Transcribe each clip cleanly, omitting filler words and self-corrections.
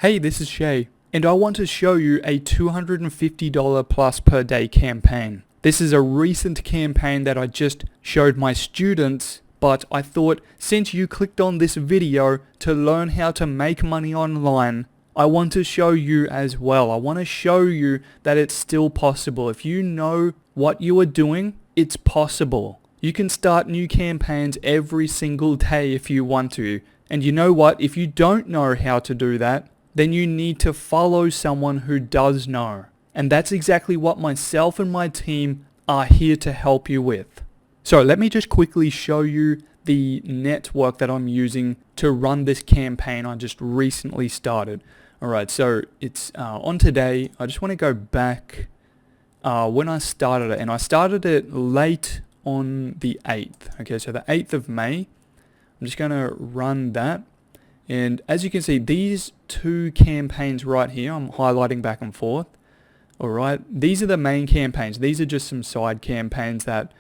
Hey, this is Shay, and I want to show you a $250 plus per day campaign. This is a recent campaign that I just showed my students, but I thought since you clicked on this video to learn how to make money online, I want to show you as well. I want to show you that it's still possible. If you know what you are doing, it's possible. You can start new campaigns every single day if you want to. And you know what? If you don't know how to do that, then you need to follow someone who does know. And that's exactly what myself and my team are here to help you with. So let me just quickly show you the network that I'm using to run this campaign I just recently started. Alright, so it's on today. I just want to go back when I started it. And I started it late on the 8th. Okay, so the 8th of May. I'm just going to run that. And as you can see, these two campaigns right here, I'm highlighting back and forth. Alright, these are the main campaigns. These are just some side campaigns that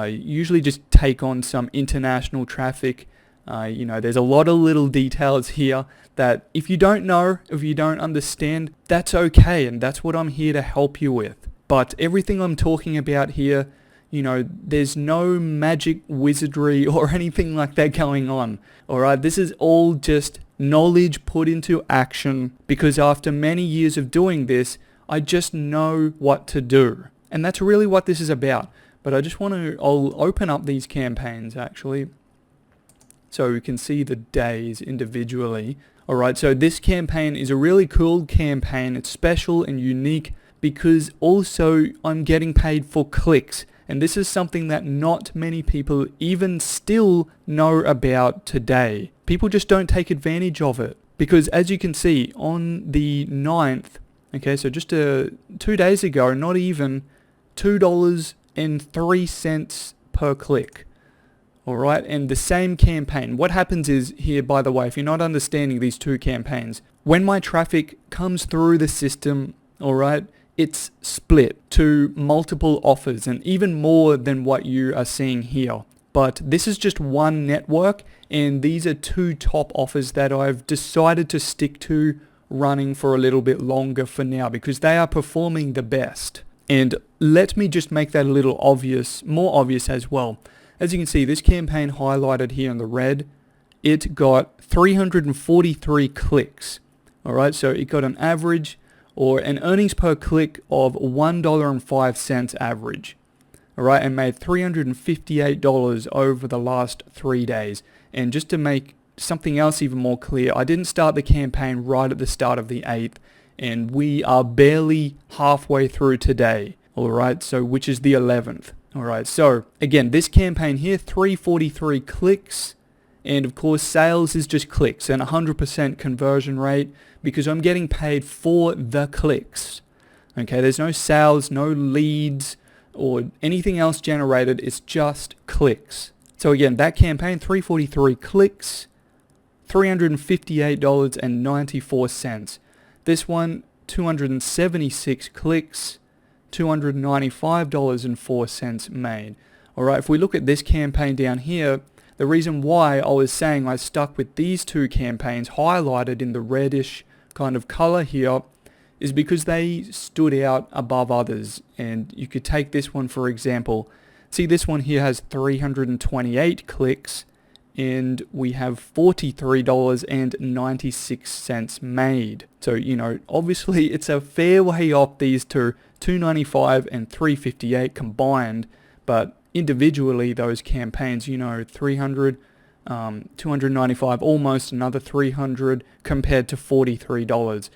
usually just take on some international traffic. There's a lot of little details here that if you don't know, if you don't understand, that's okay. And that's what I'm here to help you with. But everything I'm talking about here, there's no magic wizardry or anything like that going on. Alright, this is all just knowledge put into action because after many years of doing this, I just know what to do. And that's really what this is about. But I'll open up these campaigns actually so we can see the days individually. Alright, so this campaign is a really cool campaign. It's special and unique because also I'm getting paid for clicks. And this is something that not many people even still know about today. People just don't take advantage of it. Because as you can see, on the 9th, okay, so just 2 days ago, not even $2.03 per click. Alright, and the same campaign. What happens is here, by the way, if you're not understanding these two campaigns, when my traffic comes through the system, alright, it's split to multiple offers and even more than what you are seeing here. But this is just one network and these are two top offers that I've decided to stick to running for a little bit longer for now because they are performing the best. And let me just make that a little obvious, more obvious as well. As you can see, this campaign highlighted here in the red, it got 343 clicks. Alright, so it got an average or an earnings per click of $1.05 average. Alright, and made $358 over the last 3 days. And just to make something else even more clear, I didn't start the campaign right at the start of the 8th, and we are barely halfway through today. Alright, so which is the 11th. Alright, so again, this campaign here, 343 clicks. And of course, sales is just clicks and 100% conversion rate because I'm getting paid for the clicks. Okay, there's no sales, no leads or anything else generated. It's just clicks. So again, that campaign, 343 clicks, $358.94. This one, 276 clicks, $295.04 made. Alright, if we look at this campaign down here, the reason why I was saying I stuck with these two campaigns highlighted in the reddish kind of color here is because they stood out above others. And you could take this one for example. See, this one here has 328 clicks and we have $43.96 made. So, obviously it's a fair way off these two, 295 and 358 combined, but individually those campaigns, 300, 295, almost another 300 compared to $43.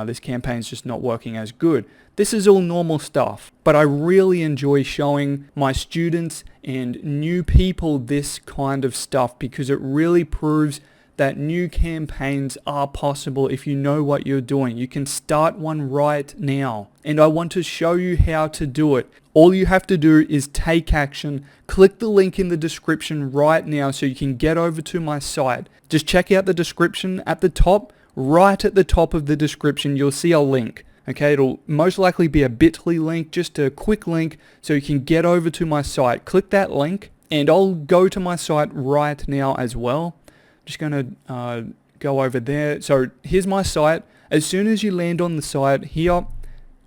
This campaign's just not working as good. This is all normal stuff, but I really enjoy showing my students and new people this kind of stuff because it really proves that new campaigns are possible if you know what you're doing. You can start one right now. And I want to show you how to do it. All you have to do is take action. Click the link in the description right now so you can get over to my site. Just check out the description at the top. Right at the top of the description, you'll see a link. Okay, it'll most likely be a bit.ly link, just a quick link so you can get over to my site. Click that link and I'll go to my site right now as well. Just going to go over there. So here's my site. As soon as you land on the site here,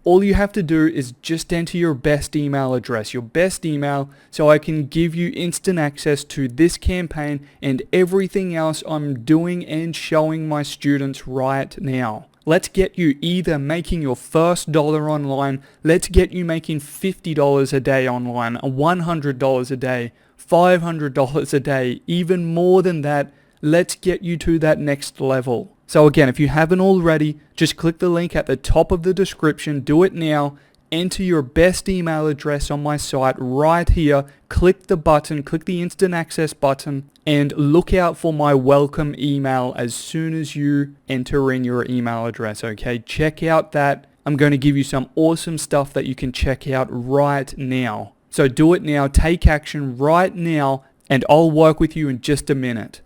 all you have to do is just enter your best email address, your best email, so I can give you instant access to this campaign and everything else I'm doing and showing my students right now. Let's get you either making your first dollar online, let's get you making $50 a day online, $100 a day, $500 a day, even more than that. Let's get you to that next level. So again, if you haven't already, just click the link at the top of the description, do it now, enter your best email address on my site right here, click the button, click the instant access button, and look out for my welcome email as soon as you enter in your email address, okay? Check out that. I'm going to give you some awesome stuff that you can check out right now. So do it now, take action right now, and I'll work with you in just a minute.